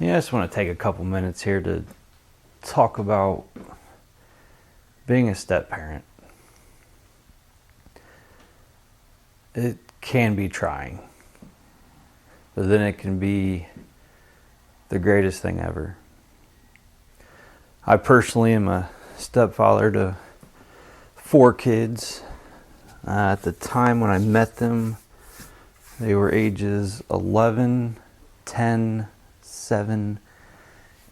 Yeah, I just want to take a couple minutes here to talk about being a step parent. It can be trying, but then it can be the greatest thing ever. I personally am a stepfather to 4 kids. At the time when I met them, they were ages 11, 10, 7,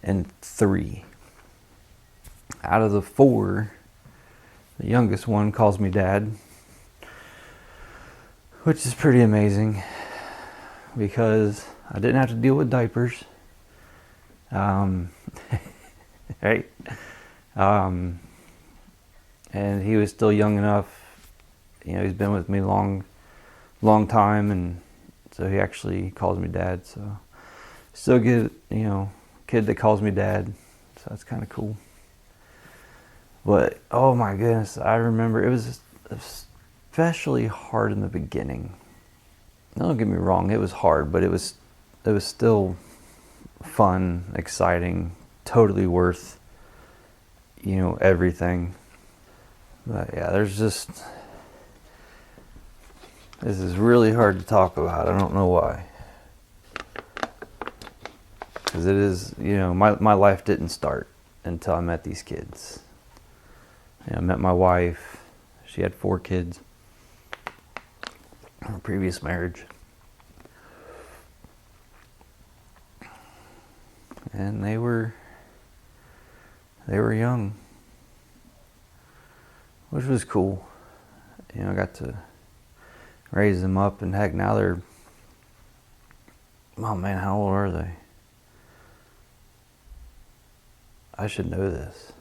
and 3. Out of the 4, the youngest one calls me dad, which is pretty amazing because I didn't have to deal with diapers. Right? And he was still young enough. He's been with me long time, and so he actually calls me dad. So still get, kid that calls me dad. So that's kind of cool. But oh my goodness, I remember it was especially hard in the beginning. Don't get me wrong, it was hard, but it was still fun, exciting, totally worth, everything. But yeah, this is really hard to talk about. I don't know why. Because it is, my life didn't start until I met these kids. I met my wife. She had 4 kids from her previous marriage. And they were young, which was cool. I got to raise them up, and heck, now they're, oh man, how old are they? I should know this.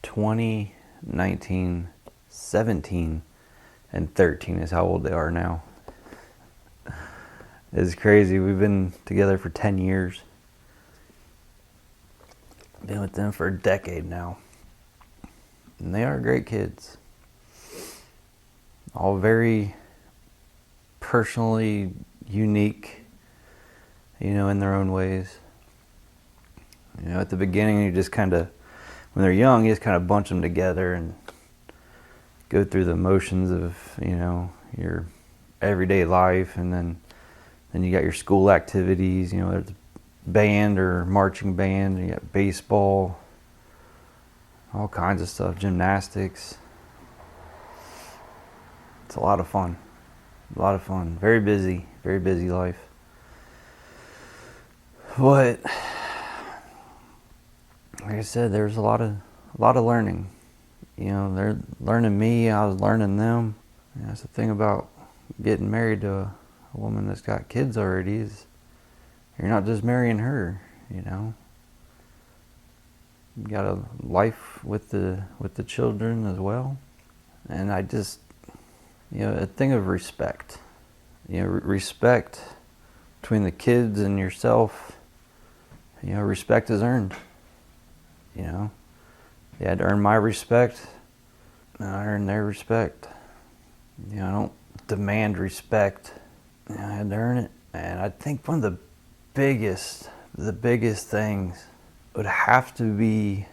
20, 19, 17, and 13 is how old they are now. It's crazy. We've been together for 10 years. Been with them for a decade now. And they are great kids. All very personally unique, in their own ways. At the beginning, you just when they're young, you just kind of bunch them together and go through the motions of, your everyday life. And then you got your school activities, there's band or marching band, and you got baseball, all kinds of stuff, gymnastics. It's a lot of fun. Very busy life. But like I said, there's a lot of learning. They're learning me, I was learning them. That's the thing about getting married to a woman that's got kids already, is you're not just marrying her, You got a life with the children as well. And I just, a thing of respect. Respect between the kids and yourself. Respect is earned. You had to earn my respect, and I earned their respect. I don't demand respect. I had to earn it. And I think one of the biggest things would have to be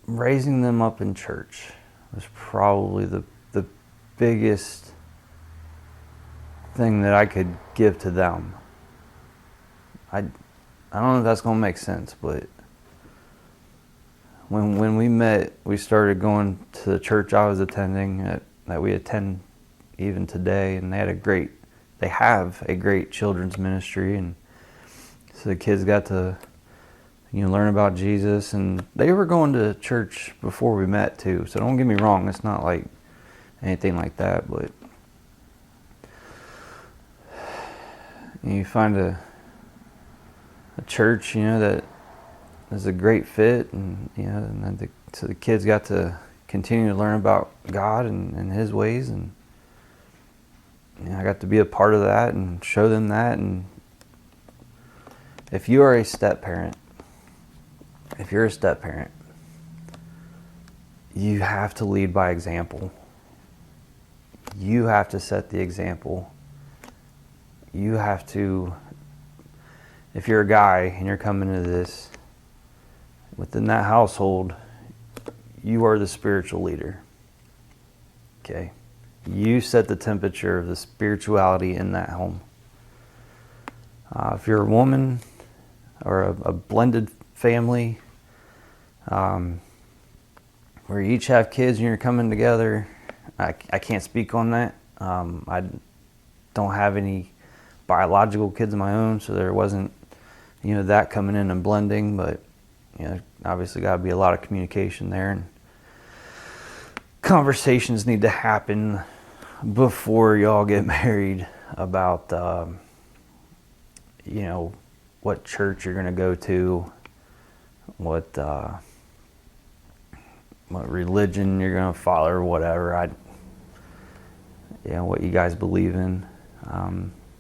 raising them up in church. Was probably the biggest thing that I could give to them. I don't know if that's going to make sense, but when we met, we started going to the church I was attending, that we attend even today, and they have a great children's ministry, and so the kids got to learn about Jesus. And they were going to church before we met too, so don't get me wrong, it's not like anything like that, but you find a church that is a great fit, and so the kids got to continue to learn about God and His ways, and I got to be a part of that and show them that. And if you're a step parent, you have to lead by example. You have to set the example. You have to if you're a guy and you're coming into this, within that household, you are the spiritual leader. Okay? You set the temperature of the spirituality in that home. If you're a woman or a blended family, where you each have kids and you're coming together, I can't speak on that. I don't have any biological kids of my own, so there wasn't, that coming in and blending, but, obviously got to be a lot of communication there, and conversations need to happen before y'all get married about, what church you're going to go to, what religion you're going to follow or whatever. What you guys believe in.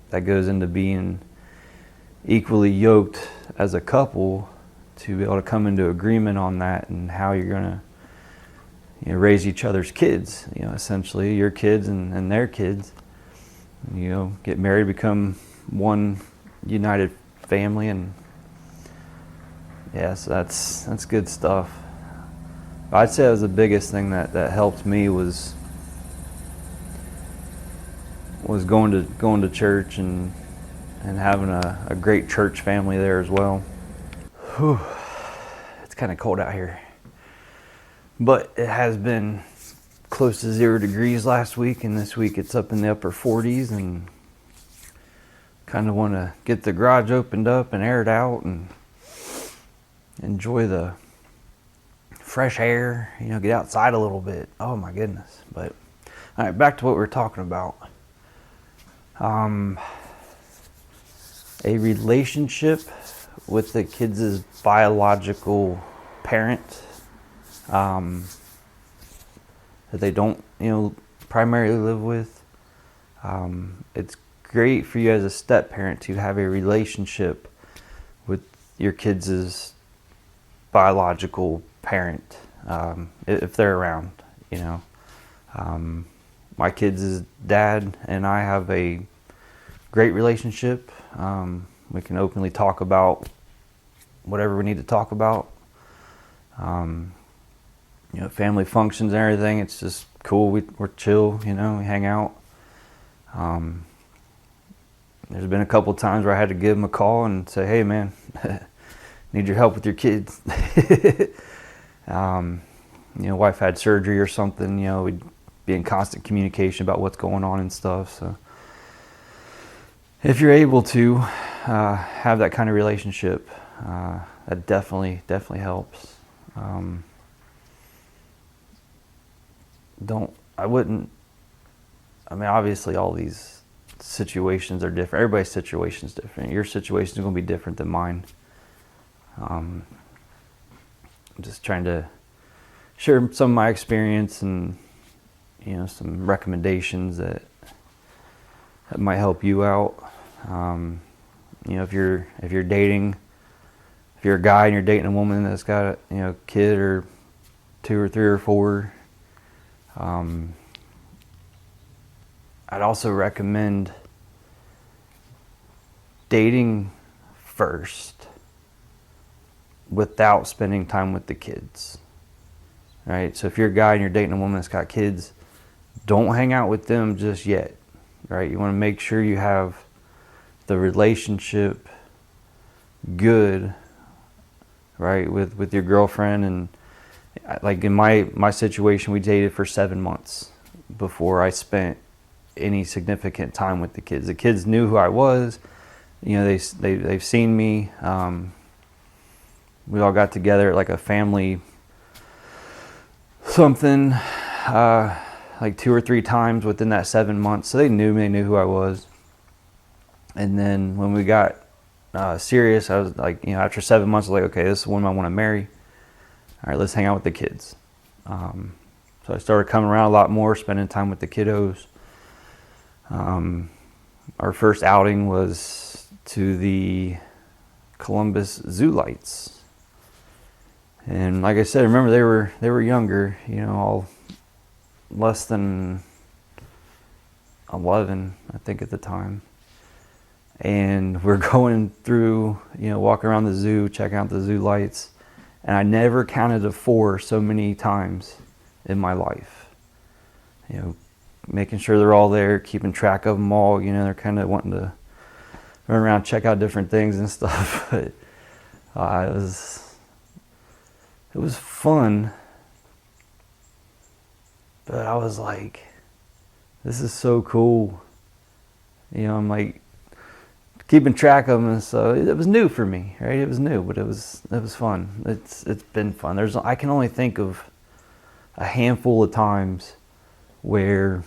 That goes into being equally yoked as a couple to be able to come into agreement on that and how you're going to raise each other's kids, essentially your kids and their kids. Get married, become one united family, and yes, that's good stuff. I'd say that was the biggest thing that helped me was going to church and having a great church family there as well. Whew. It's kind of cold out here, but it has been close to 0 degrees last week, and this week it's up in the upper 40s, and kind of want to get the garage opened up and air it out and enjoy the fresh air, get outside a little bit. Oh my goodness. But all right, back to what we were talking about. A relationship with the kids' biological parent that they don't, primarily live with. It's great for you as a step parent to have a relationship with your kids' biological parent, if they're around, my kids' dad and I have a great relationship. We can openly talk about whatever we need to talk about. Family functions and everything, it's just cool. We're chill, we hang out. There's been a couple times where I had to give him a call and say, hey man, need your help with your kids. Wife had surgery or something, we'd be in constant communication about what's going on and stuff. So if you're able to have that kind of relationship, that definitely helps. Obviously all these situations are different. Everybody's situation is different. Your situation is going to be different than mine. I'm just trying to share some of my experience and some recommendations that might help you out. If you're dating, if you're a guy and you're dating a woman that's got a kid or 2 or 3 or 4, I'd also recommend dating first without spending time with the kids. Right? So if you're a guy and you're dating a woman that's got kids, don't hang out with them just yet. Right? You want to make sure you have the relationship good, right, with your girlfriend. And like in my situation, we dated for 7 months before I spent any significant time with the kids. The kids knew who I was. They've seen me. We all got together at like a family something like 2 or 3 times within that 7 months. So they knew me, they knew who I was. And then when we got serious, I was like, after 7 months, I was like, okay, this is the woman I want to marry. All right, let's hang out with the kids. So I started coming around a lot more, spending time with the kiddos. Our first outing was to the Columbus Zoo Lights. And like I said, remember they were younger, all less than 11, I think, at the time. and we're going through, walking around the zoo, checking out the zoo lights, and I never counted to 4 so many times in my life. Making sure they're all there, keeping track of them all. They're kind of wanting to run around, check out different things and stuff. But it was fun. But I was like, this is so cool. I'm like keeping track of them, and so it was new for me, right? It was new, but it was fun. It's been fun. I can only think of a handful of times where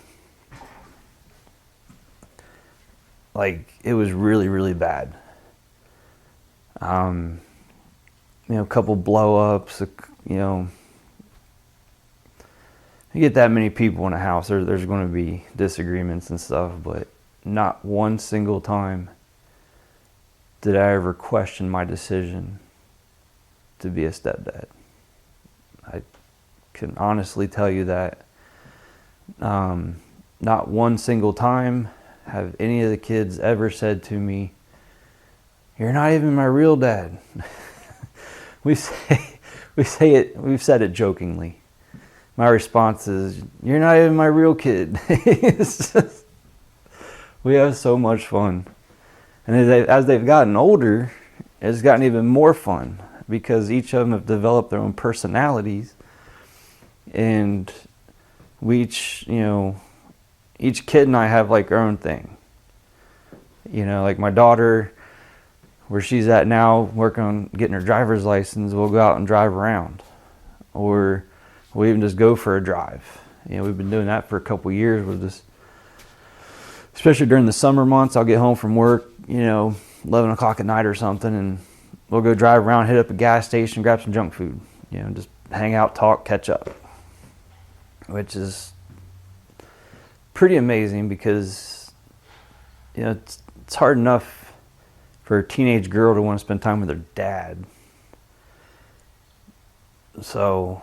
like it was really, really bad. A couple blow-ups, you get that many people in a house, there's going to be disagreements and stuff, but not one single time did I ever question my decision to be a stepdad. I can honestly tell you that. Not one single time have any of the kids ever said to me, "You're not even my real dad." We've said it jokingly. My response is, "You're not even my real kid." We have so much fun. And as they've gotten older, it's gotten even more fun because each of them have developed their own personalities. And each kid and I have like our own thing. Like my daughter, where she's at now, working on getting her driver's license, we'll go out and drive around. Or we'll even just go for a drive. We've been doing that for a couple of years with this. Especially during the summer months, I'll get home from work, 11 o'clock at night or something, and we'll go drive around, hit up a gas station, grab some junk food, just hang out, talk, catch up. Which is pretty amazing because, it's hard enough for a teenage girl to want to spend time with her dad. So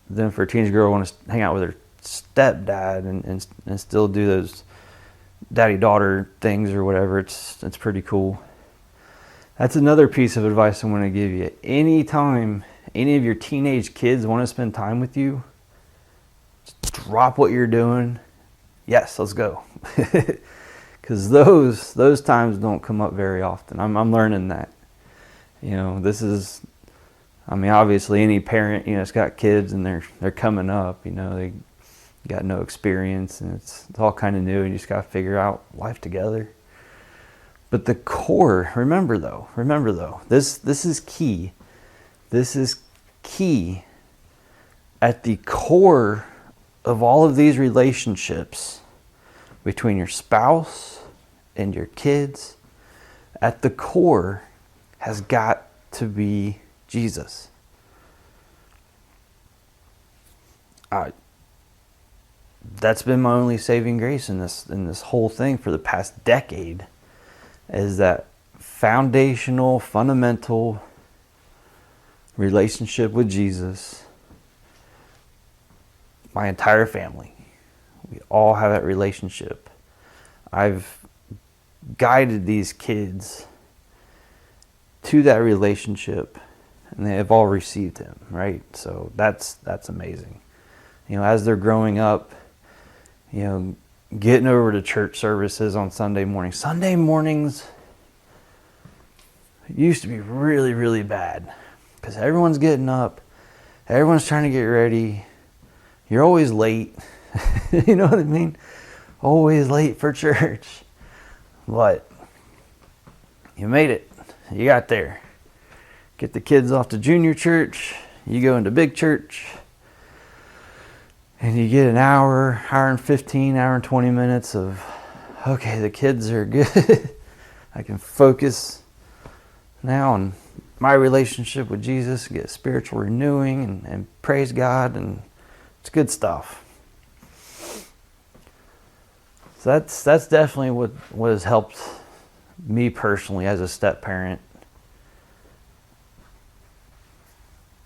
then for a teenage girl to want to hang out with her stepdad and still do those daddy-daughter things or whatever, it's pretty cool. That's another piece of advice I want to give you. Anytime any of your teenage kids want to spend time with you, just drop what you're doing. Yes, let's go. Because those times don't come up very often. I'm learning that. Obviously any parent, has got kids and they're coming up, they got no experience and it's all kind of new and you just got to figure out life together. But the core, remember though, this is key. This is key. At the core of all of these relationships between your spouse and your kids, at the core has got to be Jesus. That's been my only saving grace in this whole thing for the past decade, is that foundational, fundamental relationship with Jesus. My entire family, we all have that relationship. I've guided these kids to that relationship, and they have all received him, right? So that's amazing. As they're growing up, getting over to church services on Sunday mornings. Sunday mornings used to be really, really bad because everyone's getting up, everyone's trying to get ready. You're always late. You know what I mean? Always late for church. But you made it. You got there. Get the kids off to junior church. You go into big church. And you get an hour and 15, hour and 20 minutes of, okay, the kids are good. I can focus now on my relationship with Jesus, get spiritual renewing and praise God, and it's good stuff. So that's definitely what has helped me personally as a step parent,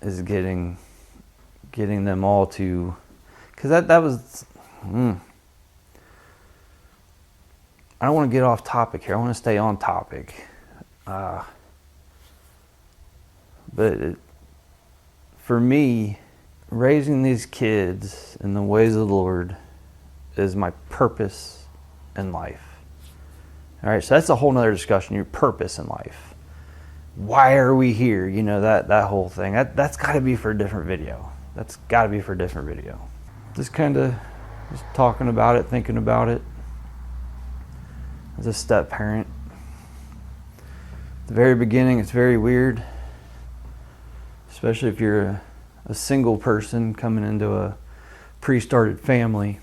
is getting them all to, because that was I don't want to get off topic here. I want to stay on topic. For me, raising these kids in the ways of the Lord is my purpose in life. All right, so that's a whole nother discussion, your purpose in life. Why are we here? You know, that whole thing. That's got to be for a different video. That's got to be for a different video. Just kind of just talking about it, thinking about it. As a step parent, at the very beginning, it's very weird, especially if you're a single person coming into a pre-started family.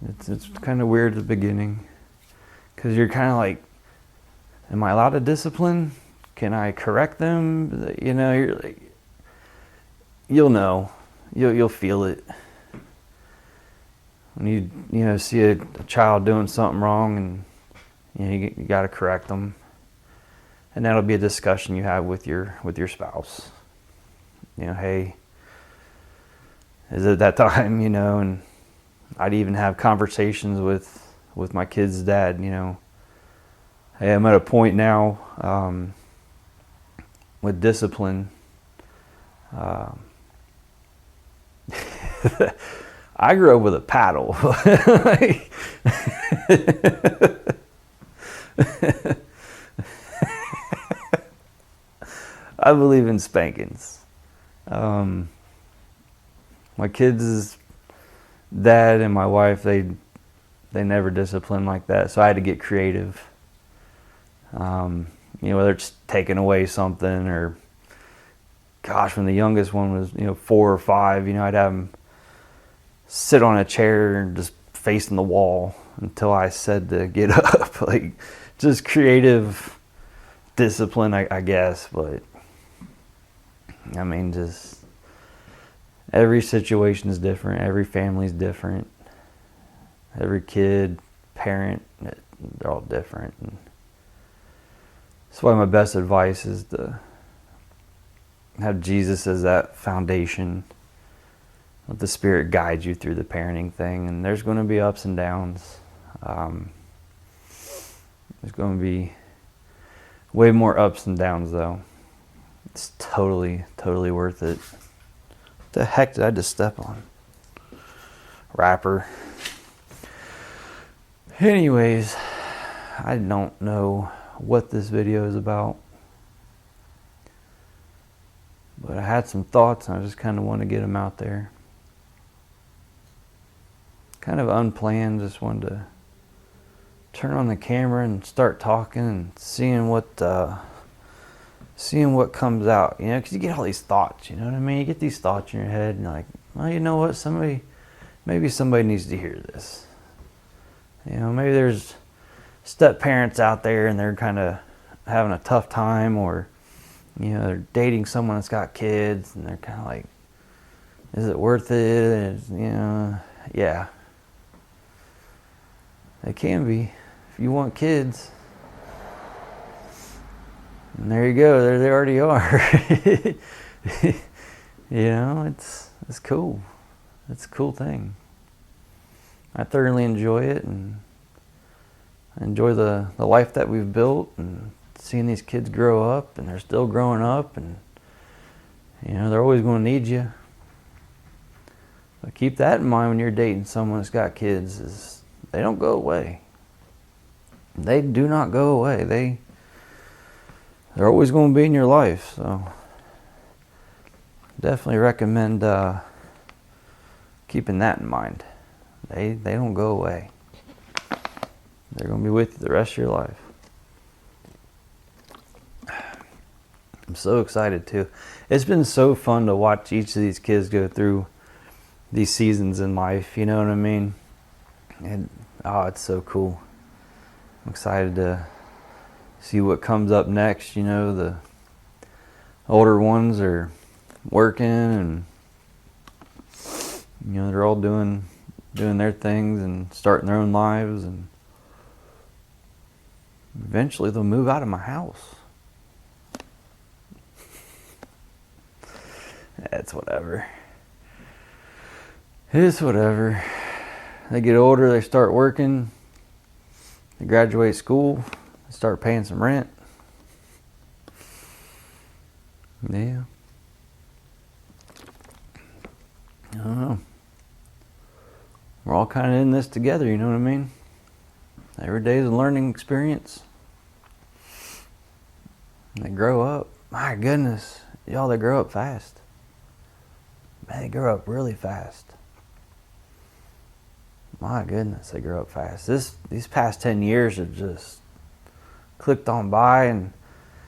It's kind of weird at the beginning because you're kind of like, am I allowed to discipline? Can I correct them? You know, you're like, you'll feel it when you see a child doing something wrong, and you got to correct them, and that'll be a discussion you have with your spouse. You know, hey, is it that time? You know, and I'd even have conversations with my kid's dad. You know, hey, I'm at a point now with discipline. I grew up with a paddle. I believe in spankings. My kids' dad and my wife, they never disciplined like that, so I had to get creative. You know, whether it's taking away something or, gosh, when the youngest one was 4 or 5, I'd have him sit on a chair and just facing the wall until I said to get up. Like, just creative discipline, I guess. But I mean, just every situation is different. Every family is different. Every kid, parent, they're all different. And that's why my best advice is to have Jesus as that foundation. Let the Spirit guide you through the parenting thing. And there's going to be ups and downs. There's going to be way more ups than downs, though. It's totally worth it. What the heck did I just step on? Wrapper. Anyways, I don't know what this video is about, but I had some thoughts and I just kind of want to get them out there. Kind of unplanned, just wanted to turn on the camera and start talking and seeing what comes out, because you get all these thoughts, you know what I mean? You get these thoughts in your head and you're like, well, you know what, maybe somebody needs to hear this. Maybe there's step parents out there and they're kind of having a tough time, or they're dating someone that's got kids and they're kind of like, is it worth it? Yeah, it can be if you want kids. And there you go, there they already are. It's cool. It's a cool thing. I thoroughly enjoy it, and I enjoy the life that we've built, and seeing these kids grow up, and they're still growing up, and they're always going to need you. But keep that in mind when you're dating someone that's got kids, is they don't go away. They do not go away. They're always going to be in your life, so definitely recommend keeping that in mind. They don't go away. They're going to be with you the rest of your life. I'm so excited too. It's been so fun to watch each of these kids go through these seasons in life, you know what I mean? And it's so cool. I'm excited to see what comes up next. The older ones are working, and they're all doing their things and starting their own lives, and eventually they'll move out of my house. It's whatever. It is whatever. They get older, they start working, they graduate school, start paying some rent. Yeah. I don't know. We're all kind of in this together, you know what I mean? Every day is a learning experience. And they grow up. My goodness, y'all, they grow up fast. Man, they grow up really fast. My goodness, they grow up fast. These past 10 years have just clicked on by, and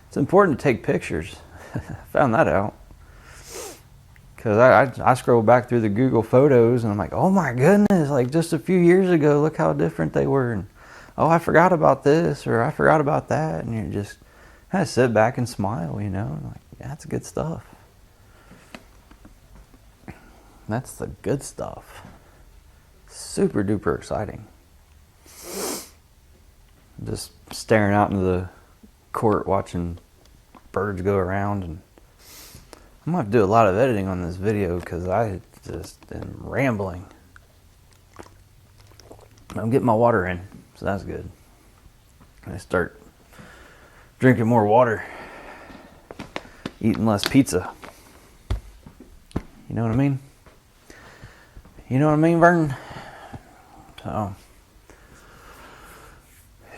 it's important to take pictures. I found that out. Because I scroll back through the Google Photos and I'm like, oh my goodness, like just a few years ago, look how different they were. And oh, I forgot about this, or I forgot about that. And you just kind of sit back and smile, you know. Like, yeah, that's good stuff. That's the good stuff. Super duper exciting. Just staring out into the court watching birds go around, and I'm going to have to do a lot of editing on this video because I just am rambling. I'm getting my water in, so that's good. I start drinking more water, eating less pizza. You know what I mean? You know what I mean, Vernon? So,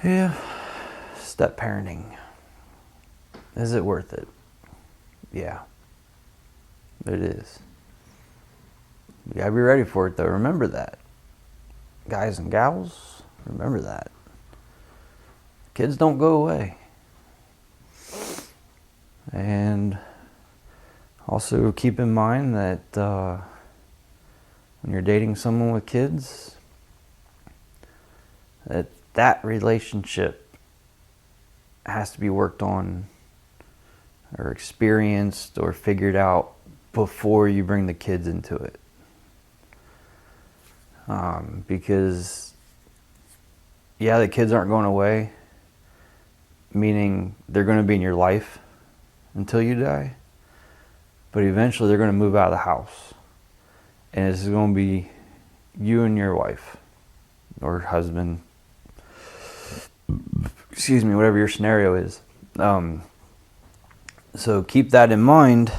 yeah, step parenting. Is it worth it? Yeah. It is. You gotta be ready for it though. Remember that. Guys and gals, remember that. Kids don't go away. And also keep in mind that when you're dating someone with kids, that relationship has to be worked on or experienced or figured out before you bring the kids into it. Because, yeah, the kids aren't going away, meaning they're going to be in your life until you die, but eventually they're going to move out of the house. And it's going to be you and your wife or husband, excuse me, whatever your scenario is. So keep that in mind,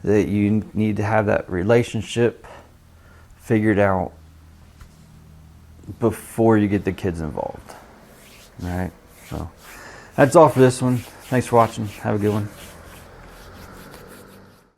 that you need to have that relationship figured out before you get the kids involved. All right, so that's all for this one. Thanks for watching. Have a good one.